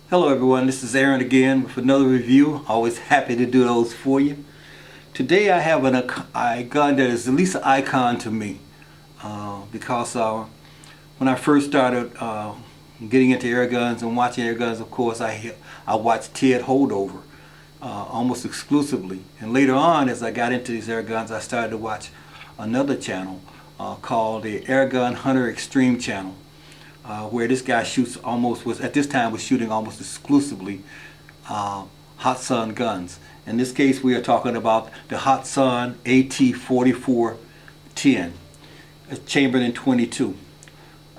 Hello everyone, this is Aaron again with another review. Always happy to do those for you. Today I have a gun that is at least an icon to me because when I first started getting into air guns and watching air guns, of course I watched Ted Holdover almost exclusively. And later on, as I got into these air guns, I started to watch another channel called the Air Gun Hunter Extreme channel. Where this guy shoots at this time was shooting almost exclusively Hatsan guns. In this case, we are talking about the Hatsan AT44-10, chambered in 22.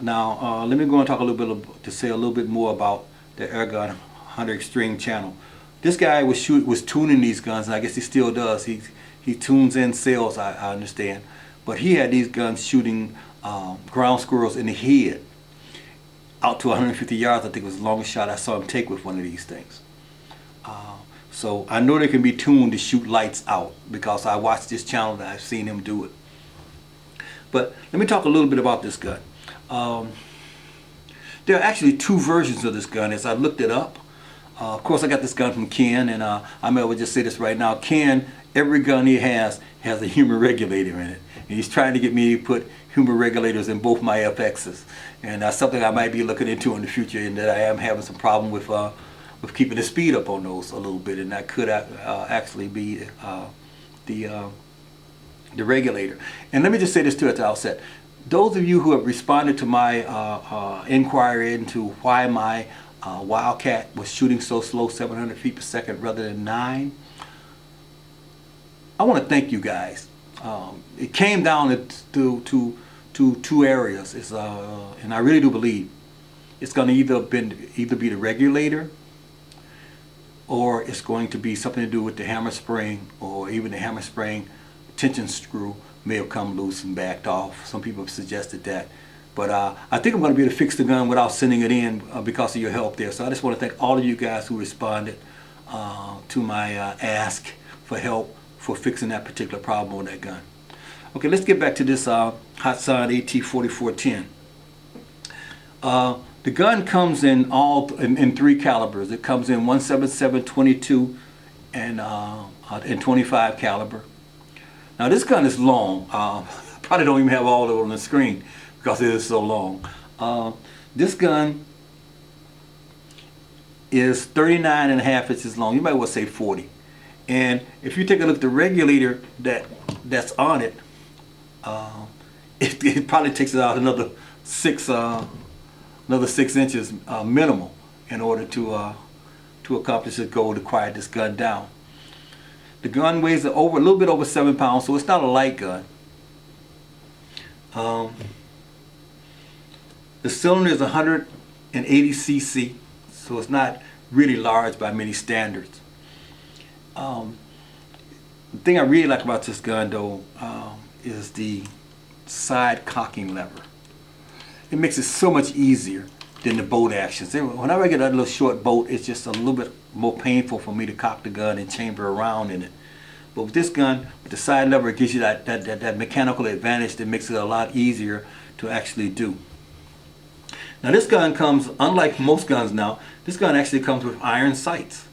Now, let me go and talk a little bit to say a little bit more about the Air Gun Hunter Extreme channel. This guy was tuning these guns, and I guess he still does. He tunes and sells, I understand, but he had these guns shooting ground squirrels in the head out to 150 yards. I think it was the longest shot I saw him take with one of these things. So I know they can be tuned to shoot lights out because I watched this channel and I've seen him do it. But let me talk a little bit about this gun. There are actually two versions of this gun as I looked it up. Of course, I got this gun from Ken, and I may well just say this right now. Ken, every gun he has a human regulator in it. And he's trying to get me to put human regulators in both my FXs. And that's something I might be looking into in the future, and that I am having some problem with keeping the speed up on those a little bit. And that could actually be the regulator. And let me just say this too at the outset. Those of you who have responded to my inquiry into why my Wildcat was shooting so slow, 700 feet per second rather than 9, I want to thank you guys. It came down to two areas, and I really do believe it's going to either be the regulator, or it's going to be something to do with the hammer spring, or even the hammer spring tension screw may have come loose and backed off. Some people have suggested that. But I think I'm going to be able to fix the gun without sending it in because of your help there. So I just want to thank all of you guys who responded to my ask for help for fixing that particular problem with that gun. Okay, let's get back to this Hatsan AT44-10. The gun comes in in 3 calibers. It comes in 177, 22, and 25 caliber. Now this gun is long. Probably don't even have all of it on the screen because it is so long. This gun is 39.5 inches long. You might well say 40. And if you take a look at the regulator that's on it, it probably takes it out another 6 inches minimal in order to accomplish the goal to quiet this gun down. The gun weighs a little bit over 7 pounds, so it's not a light gun. The cylinder is 180 cc, so it's not really large by many standards. The thing I really like about this gun, though, is the side cocking lever. It makes it so much easier than the bolt actions. Whenever I get a little short bolt, it's just a little bit more painful for me to cock the gun and chamber around in it. But with this gun, with the side lever, it gives you that mechanical advantage that makes it a lot easier to actually do. Now this gun comes, unlike most guns now, this gun actually comes with iron sights.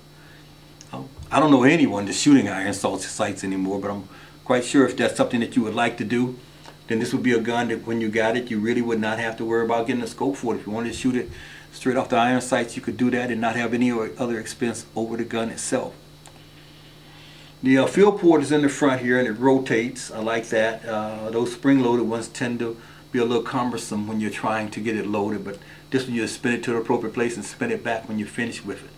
I don't know anyone that's shooting iron sights anymore, but I'm quite sure if that's something that you would like to do, then this would be a gun that when you got it, you really would not have to worry about getting a scope for it. If you wanted to shoot it straight off the iron sights, you could do that and not have any other expense over the gun itself. The fuel port is in the front here, and it rotates. I like that. Those spring-loaded ones tend to be a little cumbersome when you're trying to get it loaded, but this one you just spin it to the appropriate place and spin it back when you're finished with it.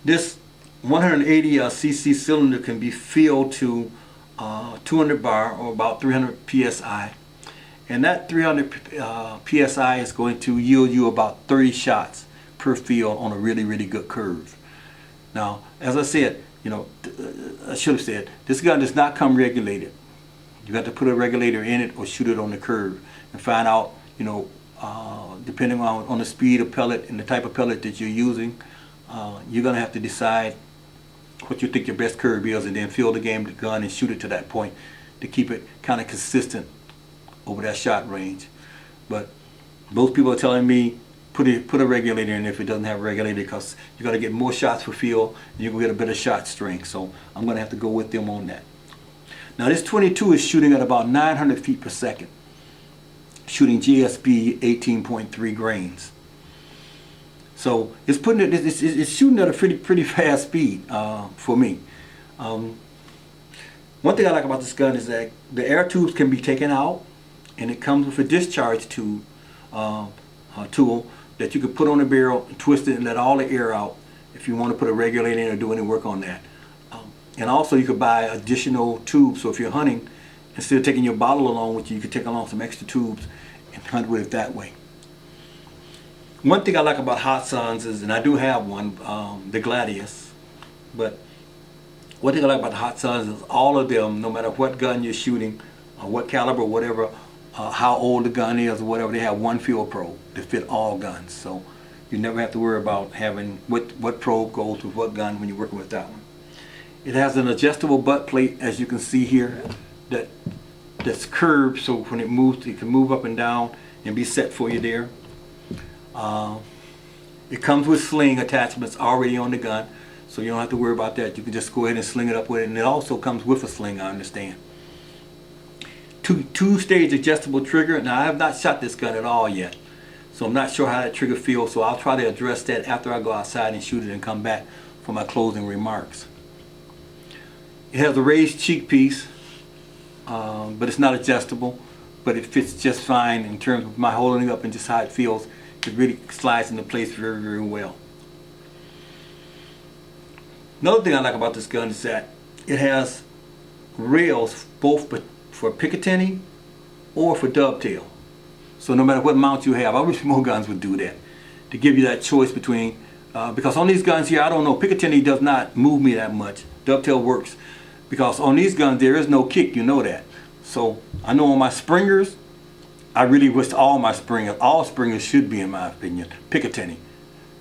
This 180 cc cylinder can be filled to 200 bar, or about 300 psi, and that 300 psi is going to yield you about 30 shots per field on a really good curve. Now, as I said, I should have said, this gun does not come regulated. You got to put a regulator in it or shoot it on the curve and find out, depending on the speed of pellet and the type of pellet that you're using, you're going to have to decide what you think your best curve is, and then fill the gun and shoot it to that point to keep it kind of consistent over that shot range. But most people are telling me put a regulator in if it doesn't have a regulator, because you got to get more shots for feel and you can get a better shot strength. So I'm going to have to go with them on that. Now this 22 is shooting at about 900 feet per second, shooting GSP 18.3 grains. So it's shooting at a pretty fast speed for me. One thing I like about this gun is that the air tubes can be taken out, and it comes with a discharge tube tool that you can put on the barrel and twist it and let all the air out if you want to put a regulator in or do any work on that. And also you could buy additional tubes, so if you're hunting, instead of taking your bottle along with you, you could take along some extra tubes and hunt with it that way. One thing I like about Hatsans is, and I do have one, the Gladius, but one thing I like about the Hatsans is all of them, no matter what gun you're shooting, or what caliber, whatever, how old the gun is or whatever, they have one field probe to fit all guns. So you never have to worry about having what probe goes with what gun when you're working with that one. It has an adjustable butt plate, as you can see here, that's curved, so when it moves, it can move up and down and be set for you there. It comes with sling attachments already on the gun, so you don't have to worry about that. You can just go ahead and sling it up with it, and it also comes with a sling, I understand. Two-stage adjustable trigger. Now I have not shot this gun at all yet, so I'm not sure how that trigger feels, so I'll try to address that after I go outside and shoot it and come back for my closing remarks. It has a raised cheek piece, but it's not adjustable, but it fits just fine in terms of my holding it up and just how it feels. It really slides into place very well. Another thing I like about this gun is that it has rails both for Picatinny or for dovetail. So no matter what mount you have, I wish more guns would do that, to give you that choice between, because on these guns here, I don't know, Picatinny does not move me that much. Dovetail works, because on these guns there is no kick, you know that. So I know on my springers, I really wish all springers should be, in my opinion, Picatinny,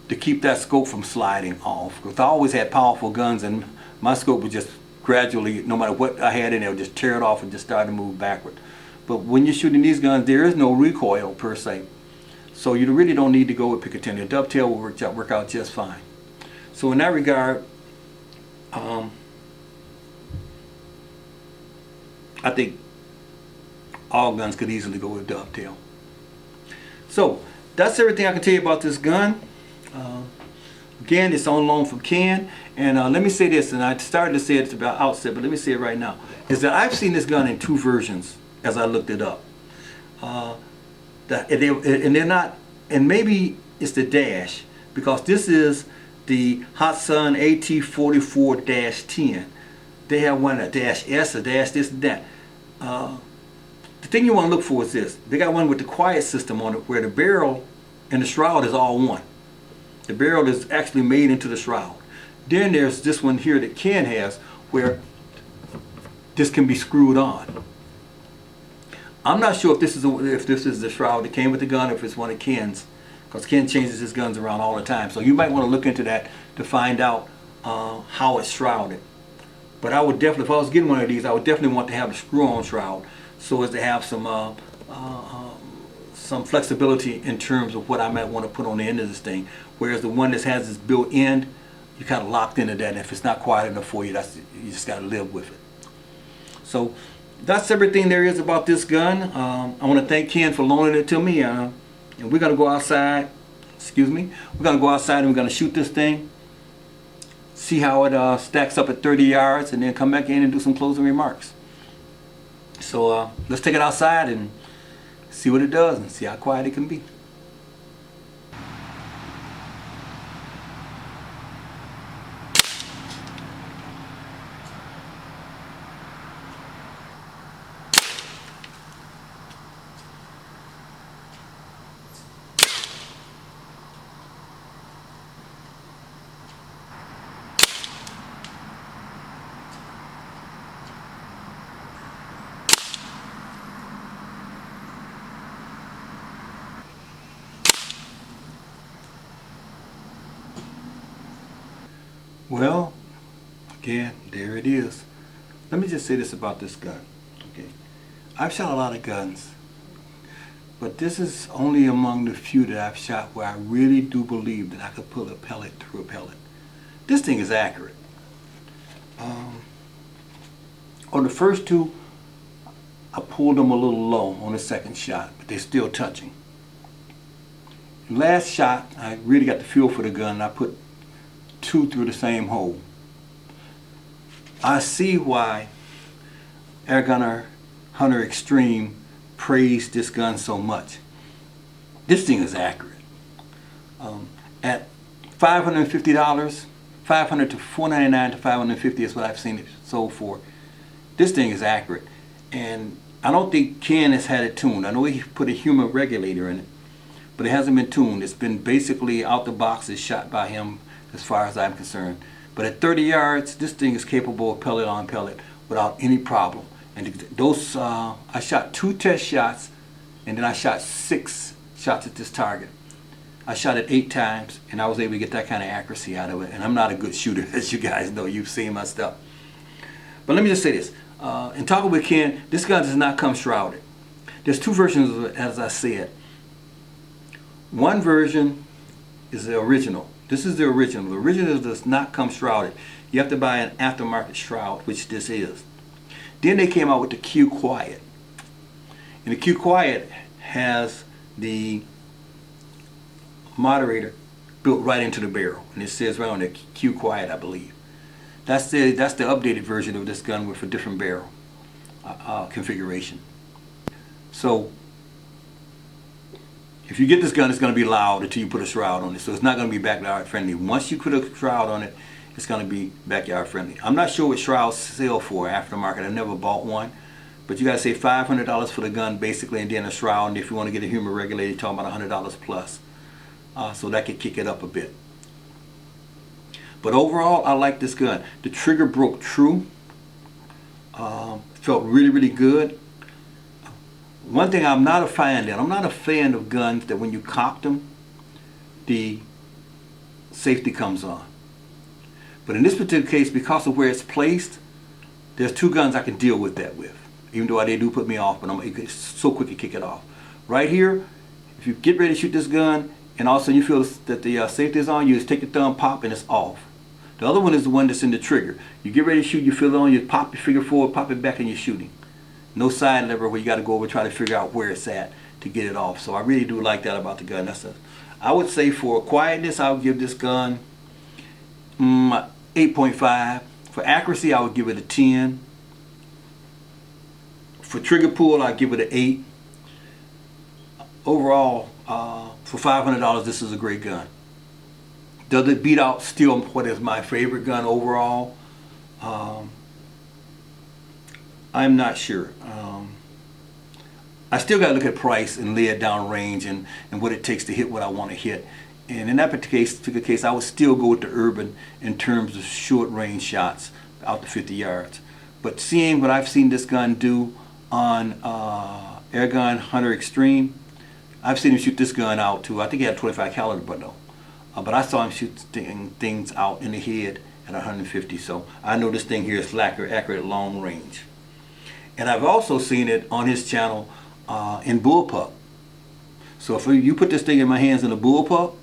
to keep that scope from sliding off. Because I always had powerful guns and my scope would just gradually, no matter what I had in there, would just tear it off and just start to move backward. But when you're shooting these guns, there is no recoil per se. So you really don't need to go with Picatinny. A dovetail will work out just fine. So in that regard, I think all guns could easily go with dovetail. So that's everything I can tell you about this gun. Again, it's on loan from Ken. And let me say this, and I started to say it about outset, but let me say it right now, is that I've seen this gun in two versions as I looked it up. And they're not, and maybe it's the dash, because this is the Hatsan AT44-10. They have one, a dash S, a dash this and that. The thing you want to look for is this. They got one with the quiet system on it, where the barrel and the shroud is all one. The barrel is actually made into the shroud. Then there's this one here that Ken has, where this can be screwed on. I'm not sure if this is the shroud that came with the gun, or if it's one of Ken's, because Ken changes his guns around all the time. So you might want to look into that to find out how it's shrouded. But I would definitely, if I was getting one of these, I would definitely want to have the screw-on shroud, so as to have some flexibility in terms of what I might want to put on the end of this thing. Whereas the one that has this built in, you're kind of locked into that, and if it's not quiet enough for you, you just got to live with it. So that's everything there is about this gun. I want to thank Ken for loaning it to me, and we're going to go outside. We're going to go outside and we're going to shoot this thing, see how it stacks up at 30 yards, and then come back in and do some closing remarks. So let's take it outside and see what it does and see how quiet it can be. Well, again, there it is. Let me just say this about this gun. Okay, I've shot a lot of guns, but this is only among the few that I've shot where I really do believe that I could pull a pellet through a pellet. This thing is accurate. On the first two, I pulled them a little low on the second shot, but they're still touching. Last shot, I really got the feel for the gun, and I put 2 through the same hole. I see why Airgunner Hunter Extreme praised this gun so much. This thing is accurate. At $550, $500 to $499 to $550 is what I've seen it sold for. This thing is accurate, and I don't think Ken has had it tuned. I know he put a human regulator in it, but it hasn't been tuned. It's been basically out the box, it's shot by him as far as I'm concerned. But at 30 yards, this thing is capable of pellet on pellet without any problem. And those, I shot 2 test shots, and then I shot 6 shots at this target. I shot it 8 times, and I was able to get that kind of accuracy out of it. And I'm not a good shooter, as you guys know. You've seen my stuff. But let me just say this. In talking with Ken, this gun does not come shrouded. There's 2 versions of it, as I said. One version is the original. This is the original. The original does not come shrouded. You have to buy an aftermarket shroud, which this is. Then they came out with the Q-quiet. And the Q-quiet has the moderator built right into the barrel. And it says right on the Q-quiet, I believe. That's the updated version of this gun with a different barrel configuration. So if you get this gun, it's going to be loud until you put a shroud on it. So it's not going to be backyard friendly. Once you put a shroud on it, it's going to be backyard friendly. I'm not sure what shrouds sell for aftermarket. I never bought one. But you got to say $500 for the gun basically, and then a shroud. And if you want to get a human regulator, you're talking about $100 plus. So that could kick it up a bit. But overall, I like this gun. The trigger broke true. Felt really, really good. One thing I'm not a fan of, I'm not a fan of guns that when you cock them, the safety comes on. But in this particular case, because of where it's placed, there's 2 guns I can deal with that with. Even though they do put me off, but it's so quick to kick it off. Right here, if you get ready to shoot this gun, and all of a sudden you feel that the safety is on, you just take your thumb, pop, and it's off. The other one is the one that's in the trigger. You get ready to shoot, you feel it on, you pop your finger forward, pop it back, and you're shooting. No side lever where you got to go over and try to figure out where it's at to get it off. So I really do like that about the gun. I would say for quietness, I would give this gun 8.5. For accuracy, I would give it a 10. For trigger pull, I'd give it an 8. Overall, for $500, this is a great gun. Does it beat out still what is my favorite gun overall? I'm not sure. I still got to look at price and lay it down range and what it takes to hit what I want to hit. And in that particular case, I would still go with the Urban in terms of short range shots out to 50 yards. But seeing what I've seen this gun do on Airgun Hunter Extreme, I've seen him shoot this gun out too. I think he had a 25 caliber though. But I saw him shoot things out in the head at 150. So I know this thing here is accurate long range. And I've also seen it on his channel in bullpup. So if you put this thing in my hands in a bullpup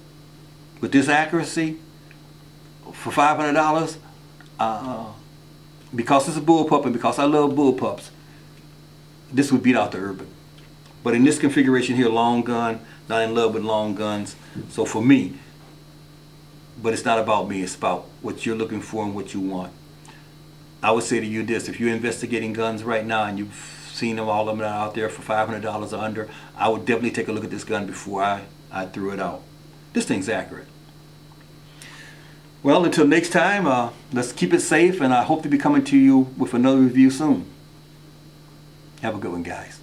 with this accuracy for $500, because it's a bullpup and because I love bullpups, this would beat out the Urban. But in this configuration here, long gun, not in love with long guns. So for me, but it's not about me, it's about what you're looking for and what you want. I would say to you this: if you're investigating guns right now and you've seen them, all of them out there for $500 or under, I would definitely take a look at this gun before I threw it out. This thing's accurate. Well, until next time, let's keep it safe, and I hope to be coming to you with another review soon. Have a good one, guys.